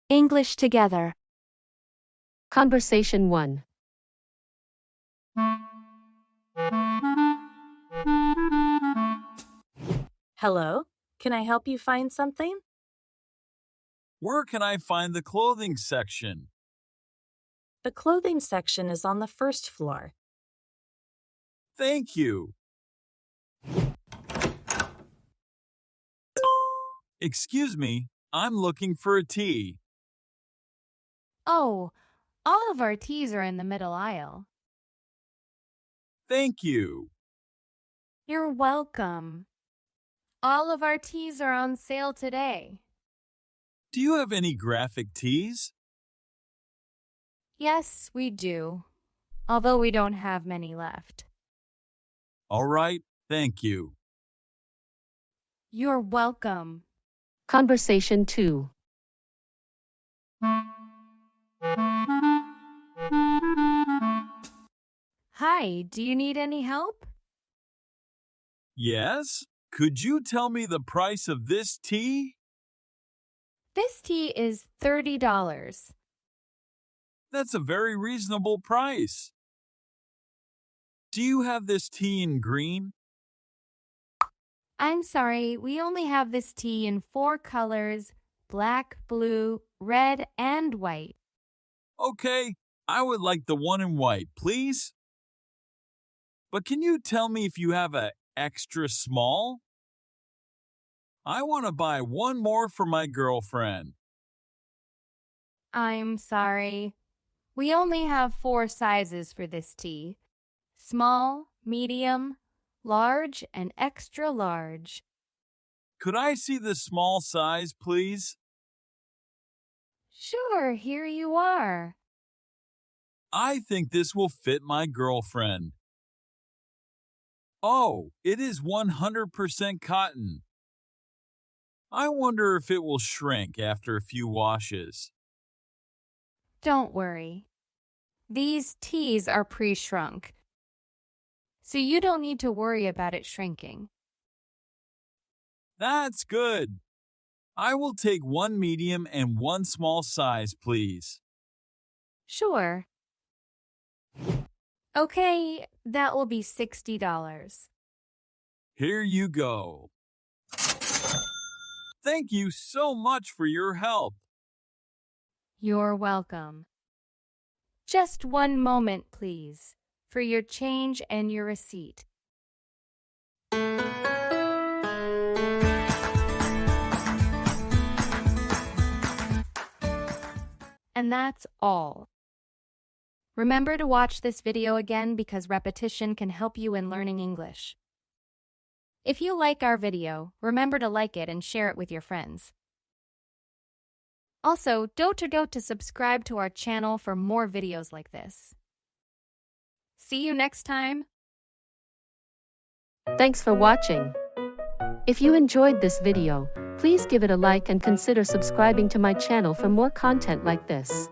English together. Conversation 1. Hello, can I help you find something? Where can I find the clothing section? The clothing section is on the first floor. Thank you. Excuse me, I'm looking for a tea. Oh, all of our teas are in the middle aisle. Thank you. You're welcome. All of our teas are on sale today. Do you have any graphic tees? Yes, we do, although we don't have many left. All right, thank you. You're welcome. Conversation 2. Hi, do you need any help? Yes? Could you tell me the price of this tea? This tea is $30. That's a very reasonable price. Do you have this tea in green? I'm sorry, we only have this tea in 4 colors: black, blue, red, and white. Okay, I would like the one in white, please. But can you tell me if you have a extra small? I want to buy one more for my girlfriend. I'm sorry. We only have 4 sizes for this tea: small, medium, large, and extra large. Could I see the small size, please? Sure, here you are. I think this will fit my girlfriend. Oh, it is 100% cotton. I wonder if it will shrink after a few washes. Don't worry. These teas are pre-shrunk, so you don't need to worry about it shrinking. That's good. I will take one medium and one small size, please. Sure. Okay, that will be $60. Here you go. Thank you so much for your help. You're welcome. Just one moment, please, for your change and your receipt. And that's all. Remember to watch this video again because repetition can help you in learning English. If you like our video, remember to like it and share it with your friends. Also, don't forget to subscribe to our channel for more videos like this. See you next time. Thanks for watching. If you enjoyed this video, please give it a like and consider subscribing to my channel for more content like this.